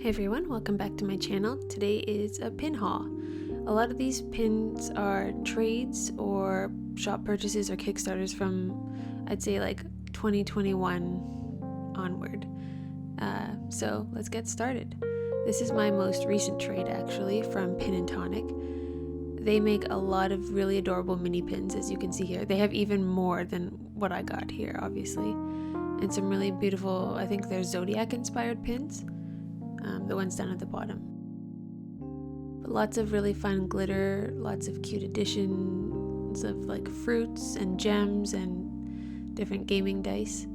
Hey everyone, welcome back to my channel. Today is a pin haul. A lot of these pins are trades or shop purchases or Kickstarters from, I'd say, like 2021 onward. So let's get started. This is my most recent trade actually from Pin and Tonic. They make a lot of really adorable mini pins, as you can see here. They have even more than what I got here, obviously. And some really beautiful, I think they're Zodiac inspired pins. The ones down at the bottom. But lots of really fun glitter, lots of cute additions of like fruits and gems and different gaming dice.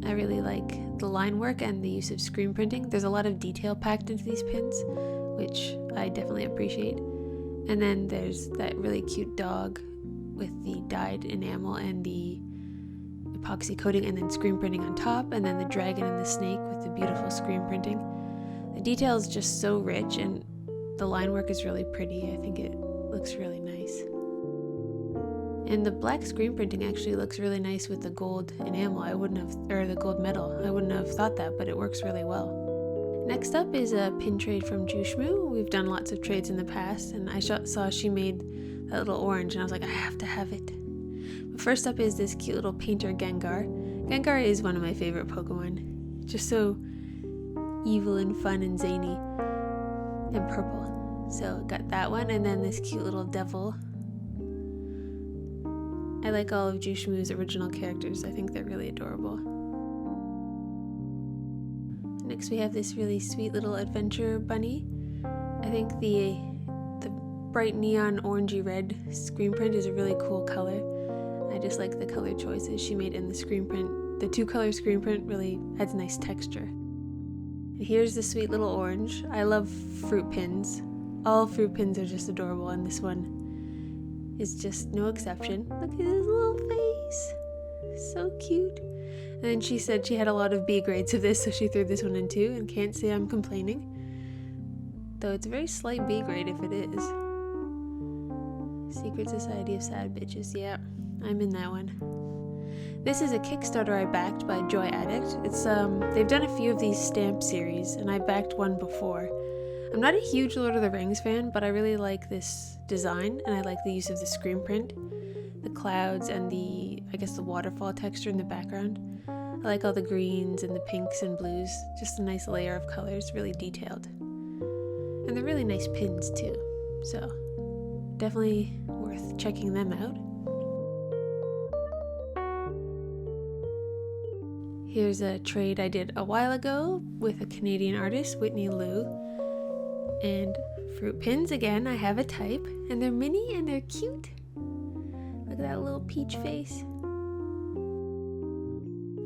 I really like the line work and the use of screen printing. There's a lot of detail packed into these pins, which I definitely appreciate. And then there's that really cute dog with the dyed enamel and the epoxy coating, and then screen printing on top, and then the dragon and the snake with the beautiful screen printing. The detail is just so rich and the line work is really pretty. I think it looks really nice. And the black screen printing actually looks really nice with the gold enamel. Or the gold metal. I wouldn't have thought that, but it works really well. Next up is a pin trade from Jushmu. We've done lots of trades in the past, and I saw she made that little orange, and I was like, I have to have it. First up is this cute little painter Gengar. Gengar is one of my favorite Pokemon. Just so evil and fun and zany and purple. So got that one, and then this cute little devil. I like all of Jushmu's original characters. I think they're really adorable. Next we have this really sweet little adventure bunny. I think the bright neon orangey red screen print is a really cool color. I just like the color choices she made in the screen print. The two-color screen print really adds nice texture. And here's the sweet little orange. I love fruit pins. All fruit pins are just adorable, and this one is just no exception. Look at his little face. So cute. And then she said she had a lot of B grades of this, so she threw this one in too, and can't say I'm complaining. Though it's a very slight B grade if it is. Secret Society of Sad Bitches, yeah. I'm in that one. This is a Kickstarter I backed by Joy Addict. It's they've done a few of these stamp series, and I backed one before. I'm not a huge Lord of the Rings fan, but I really like this design, and I like the use of the screen print, the clouds, and the waterfall texture in the background. I like all the greens and the pinks and blues. Just a nice layer of colors, really detailed. And they're really nice pins too, so definitely worth checking them out. Here's a trade I did a while ago with a Canadian artist, Whitney Lou. And fruit pins again, I have a type, and they're mini and they're cute. Look at that little peach face.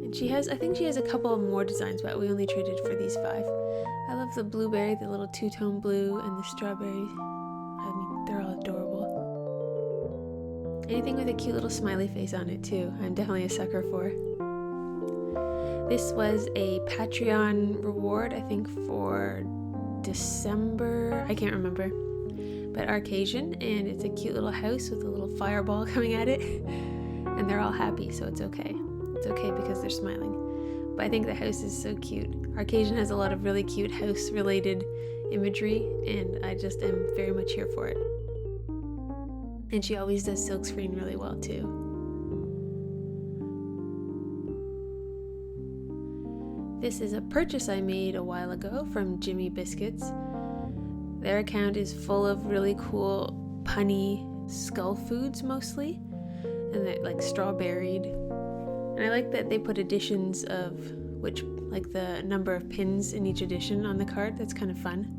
And I think she has a couple of more designs, but we only traded for these 5. I love the blueberry, the little two-tone blue, and the strawberry. I mean, they're all adorable. Anything with a cute little smiley face on it too, I'm definitely a sucker for. This was a Patreon reward, I think for December, I can't remember, but Arcasian, and it's a cute little house with a little fireball coming at it, and they're all happy, so it's okay. It's okay because they're smiling. But I think the house is so cute. Arcasian has a lot of really cute house-related imagery, and I just am very much here for it. And she always does silkscreen really well too. This is a purchase I made a while ago from Jimmy Biscuits. Their account is full of really cool punny skull foods mostly, and they're like strawberried. And I like that they put additions of like the number of pins in each edition on the card. That's kind of fun.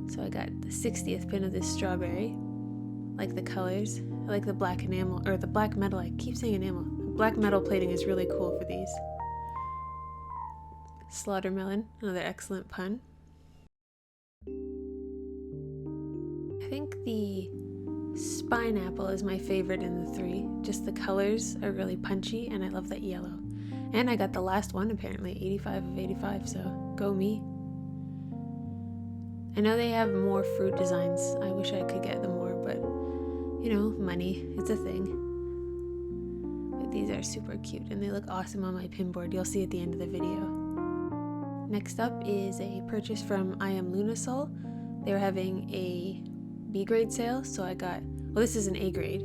So I got the 60th pin of this strawberry. Like the colors. I like the black enamel, or the black metal. I keep saying enamel. Black metal plating is really cool for these. Slaughtermelon, another excellent pun. I think the Spineapple is my favorite in the 3. Just the colors are really punchy, and I love that yellow. And I got the last one apparently, 85 of 85, so go me. I know they have more fruit designs. I wish I could get them more, but you know, money, it's a thing. But these are super cute, and they look awesome on my pinboard. You'll see at the end of the video. Next up is a purchase from I Am Lunasol. They were having a B grade sale, so I got, well, this is an A grade.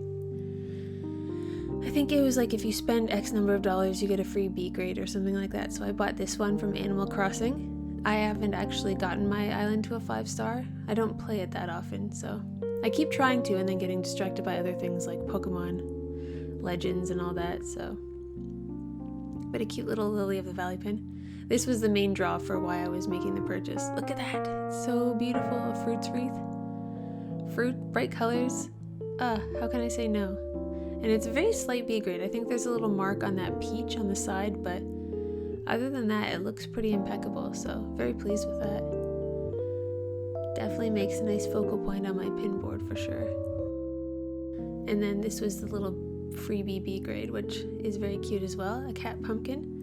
I think it was like if you spend X number of dollars, you get a free B grade or something like that. So I bought this one from Animal Crossing. I haven't actually gotten my island to a 5-star. I don't play it that often, so I keep trying to and then getting distracted by other things like Pokemon Legends and all that, so. But a cute little Lily of the Valley pin. This was the main draw for why I was making the purchase. Look at that, it's so beautiful, a fruits wreath. Fruit, bright colors, how can I say no? And it's a very slight B grade. I think there's a little mark on that peach on the side, but other than that, it looks pretty impeccable, so very pleased with that. Definitely makes a nice focal point on my pin board for sure. And then this was the little freebie B grade, which is very cute as well, a cat pumpkin.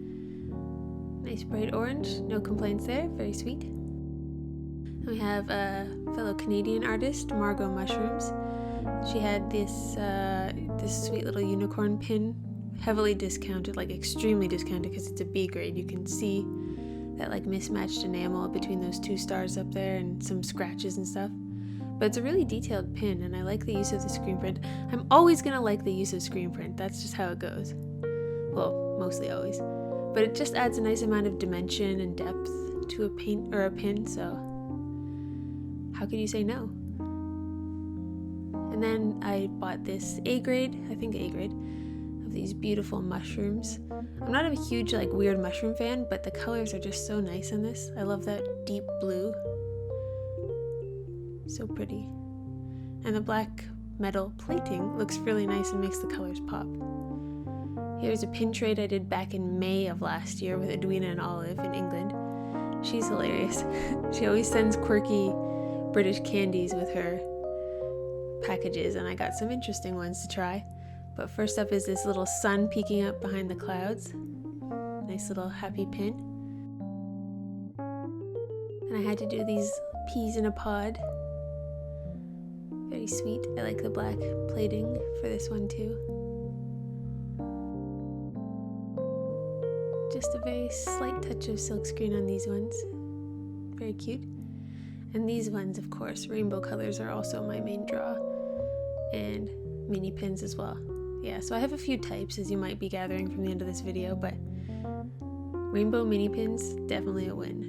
Nice bright orange, no complaints there, very sweet. And we have a fellow Canadian artist, Margot Mushrooms. She had this sweet little unicorn pin, heavily discounted, like extremely discounted because it's a B grade. You can see that like mismatched enamel between those 2 stars up there and some scratches and stuff. But it's a really detailed pin, and I like the use of the screen print. I'm always gonna like the use of screen print, that's just how it goes. Well, mostly always. But it just adds a nice amount of dimension and depth to a paint or a pin, so how could you say no? And then I bought this A grade, I think A grade, of these beautiful mushrooms. I'm not a huge like weird mushroom fan, but the colors are just so nice in this. I love that deep blue. So pretty. And the black metal plating looks really nice and makes the colors pop. Here's a pin trade I did back in May of last year with Edwina and Olive in England. She's hilarious. She always sends quirky British candies with her packages, and I got some interesting ones to try. But first up is this little sun peeking up behind the clouds. Nice little happy pin. And I had to do these peas in a pod. Very sweet. I like the black plating for this one too. Just a very slight touch of silkscreen on these ones. Very cute. And these ones, of course, rainbow colors are also my main draw. And mini pins as well. Yeah, so I have a few types, as you might be gathering from the end of this video, but rainbow mini pins, definitely a win.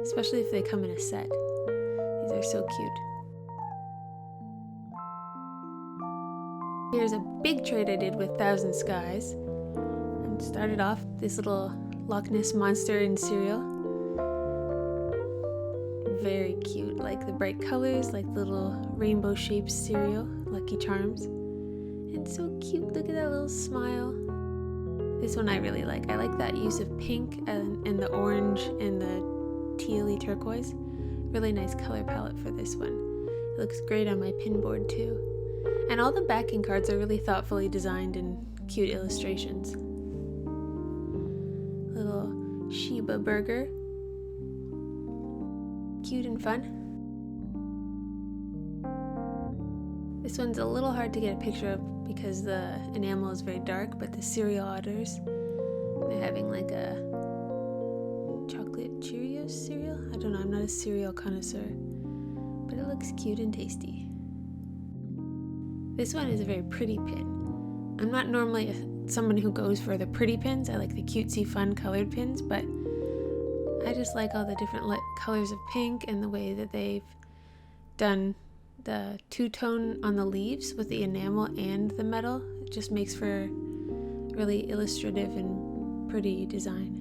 Especially if they come in a set. These are so cute. Here's a big trade I did with Thousand Skies. And started off this little Loch Ness monster in cereal. Very cute, like the bright colors, like little rainbow shaped cereal, Lucky Charms. And so cute, look at that little smile. This one I really like. I like that use of pink and the orange and the tealy turquoise. Really nice color palette for this one. It looks great on my pin board too. And all the backing cards are really thoughtfully designed and cute illustrations. Little Sheba burger. Cute and fun. This one's a little hard to get a picture of because the enamel is very dark, but the cereal otters, they're having like a chocolate Cheerios cereal? I don't know, I'm not a cereal connoisseur, but it looks cute and tasty. This one is a very pretty pin. I'm not normally someone who goes for the pretty pins. I like the cutesy fun colored pins, but I just like all the different colors of pink and the way that they've done the two-tone on the leaves with the enamel and the metal. It just makes for really illustrative and pretty design.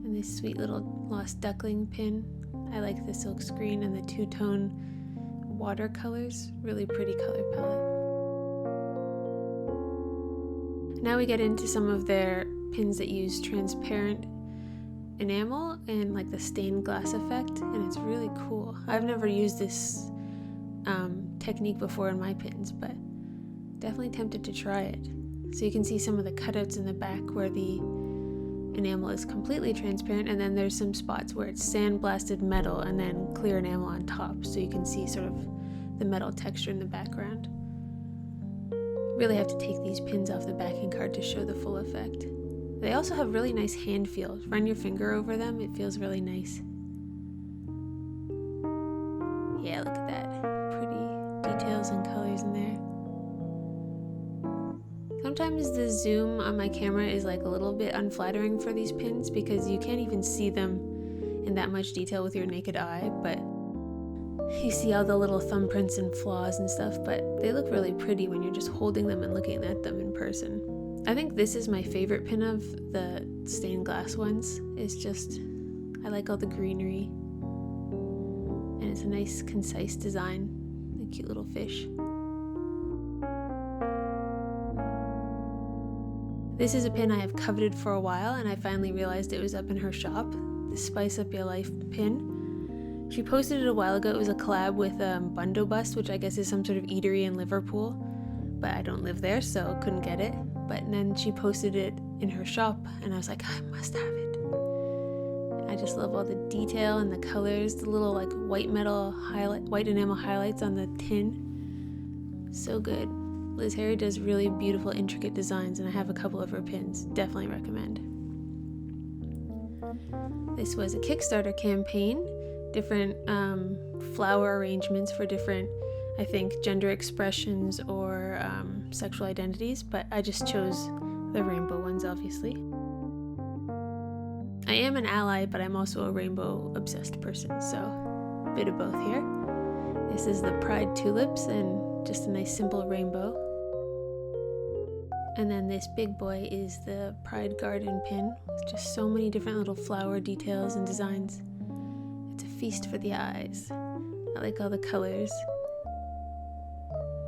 And this sweet little lost duckling pin. I like the silk screen and the two-tone watercolors. Really pretty color palette. Now we get into some of their pins that use transparent enamel and like the stained glass effect, and it's really cool. I've never used this technique before in my pins, but definitely tempted to try it. So you can see some of the cutouts in the back where the enamel is completely transparent, and then there's some spots where it's sandblasted metal and then clear enamel on top, so you can see sort of the metal texture in the background. Really have to take these pins off the backing card to show the full effect. They also have really nice hand feel. Run your finger over them, it feels really nice. Yeah, look at that. Pretty details and colors in there. Sometimes the zoom on my camera is like a little bit unflattering for these pins because you can't even see them in that much detail with your naked eye, but you see all the little thumbprints and flaws and stuff, but they look really pretty when you're just holding them and looking at them in person. I think this is my favorite pin of the stained glass ones. It's just, I like all the greenery, and it's a nice concise design, a cute little fish. This is a pin I have coveted for a while, and I finally realized it was up in her shop, the Spice Up Your Life pin. She posted it a while ago. It was a collab with Bundo Bust, which I guess is some sort of eatery in Liverpool, but I don't live there, so couldn't get it. But then she posted it in her shop, and I was like, I must have it. I just love all the detail and the colors, the little like white enamel highlights on the tin. So good. Liz Harry does really beautiful, intricate designs, and I have a couple of her pins. Definitely recommend. This was a Kickstarter campaign, different flower arrangements for different, I think, gender expressions or sexual identities, but I just chose the rainbow ones, obviously. I am an ally, but I'm also a rainbow obsessed person, so a bit of both here. This is the Pride tulips and just a nice simple rainbow. And then this big boy is the Pride Garden pin with just so many different little flower details and designs. It's a feast for the eyes. I like all the colors.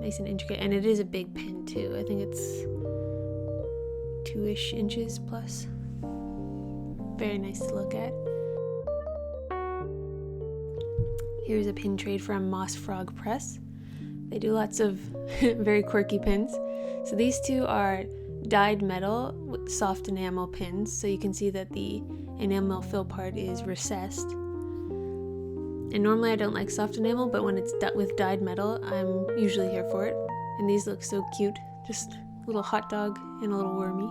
Nice and intricate, and it is a big pin too. I think it's 2-ish inches plus. Very nice to look at. Here's a pin trade from Moss Frog Press. They do lots of very quirky pins. So these two are dyed metal with soft enamel pins, so you can see that the enamel fill part is recessed. And normally I don't like soft enamel, but when it's with dyed metal, I'm usually here for it. And these look so cute, just a little hot dog and a little wormy.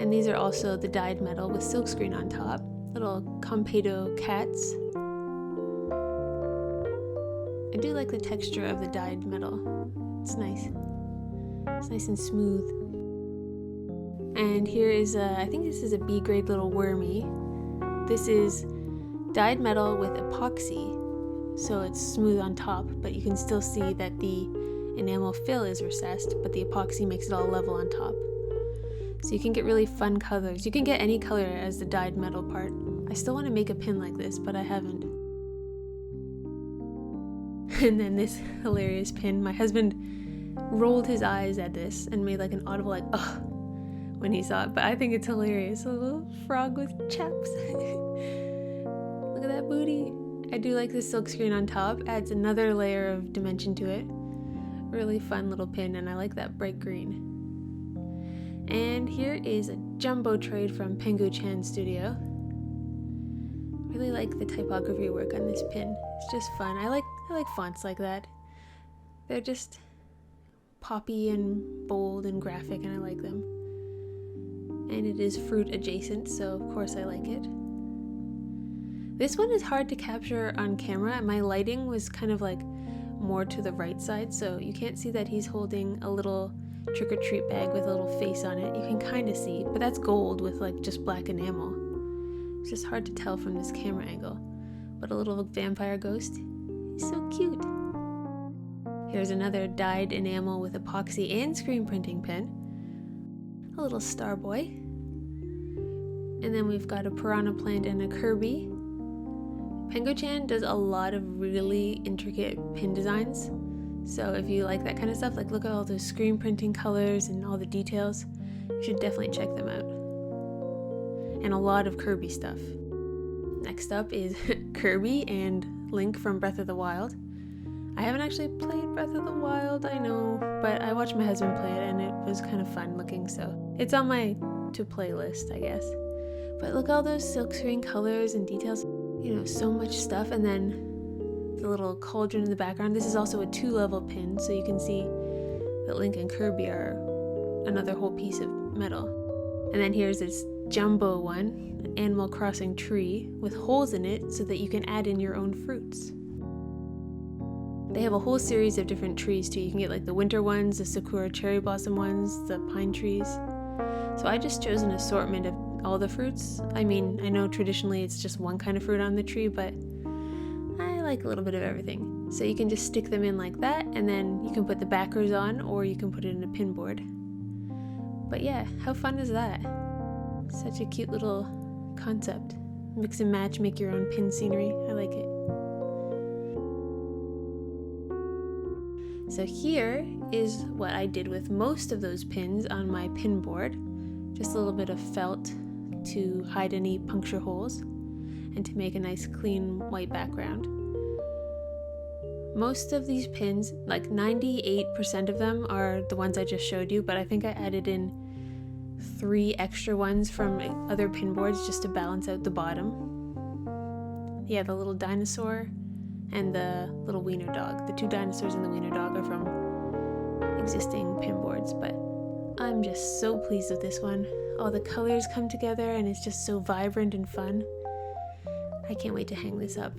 And these are also the dyed metal with silkscreen on top, little Compedo cats. I do like the texture of the dyed metal. It's nice. It's nice and smooth. And here is I think this is a B grade little wormy. This is dyed metal with epoxy, so it's smooth on top, but you can still see that the enamel fill is recessed, but the epoxy makes it all level on top. So you can get really fun colors. You can get any color as the dyed metal part. I still want to make a pin like this, but I haven't. And then this hilarious pin. My husband rolled his eyes at this and made like an audible like, ugh, when he saw it, but I think it's hilarious. A little frog with chaps. Look at that booty. I do like the silkscreen on top. Adds another layer of dimension to it. Really fun little pin, and I like that bright green. And here is a jumbo trade from Pengu Chan Studio. Really like the typography work on this pin. It's just fun. I like fonts like that. They're just poppy and bold and graphic, and I like them. And it is fruit adjacent, so of course I like it. This one is hard to capture on camera. My lighting was kind of like more to the right side, so you can't see that he's holding a little trick-or-treat bag with a little face on it. You can kind of see, but that's gold with like just black enamel. It's just hard to tell from this camera angle. But a little vampire ghost, he's so cute. Here's another dyed enamel with epoxy and screen printing pen. A little star boy. And then we've got a piranha plant and a Kirby. Pengu-chan does a lot of really intricate pin designs. So if you like that kind of stuff, like look at all those screen printing colors and all the details, you should definitely check them out. And a lot of Kirby stuff. Next up is Kirby and Link from Breath of the Wild. I haven't actually played Breath of the Wild, I know, but I watched my husband play it and it was kind of fun looking, so it's on my to-play list, I guess. But look at all those silkscreen colors and details, you know, so much stuff. And then the little cauldron in the background. This is also a 2-level pin, so you can see that Link and Kirby are another whole piece of metal. And then here's this jumbo one, an Animal Crossing tree with holes in it so that you can add in your own fruits. They have a whole series of different trees too. You can get like the winter ones, the sakura cherry blossom ones, the pine trees. So I just chose an assortment of all the fruits. I mean, I know traditionally it's just one kind of fruit on the tree, but I like a little bit of everything. So you can just stick them in like that, and then you can put the backers on, or you can put it in a pin board. But yeah, how fun is that? Such a cute little concept. Mix and match, make your own pin scenery. I like it. So here is what I did with most of those pins on my pin board. Just a little bit of felt to hide any puncture holes and to make a nice clean white background. Most of these pins, like 98% of them, are the ones I just showed you, but I think I added in 3 extra ones from other pin boards just to balance out the bottom. Yeah, the little dinosaur and the little wiener dog. The 2 dinosaurs and the wiener dog are from existing pin boards, but I'm just so pleased with this one. All the colors come together and it's just so vibrant and fun. I can't wait to hang this up.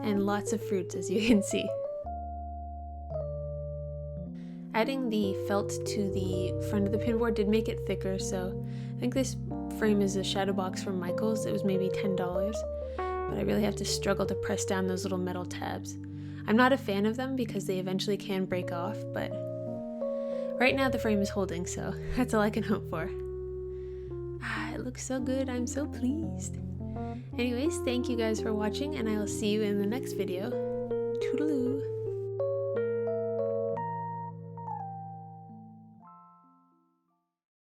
And lots of fruits, as you can see. Adding the felt to the front of the pin board did make it thicker, so I think this frame is a shadow box from Michael's. It was maybe $10, but I really have to struggle to press down those little metal tabs. I'm not a fan of them because they eventually can break off, but right now the frame is holding, so that's all I can hope for. It looks so good. I'm so pleased. Anyways, thank you guys for watching, and I will see you in the next video. Toodaloo!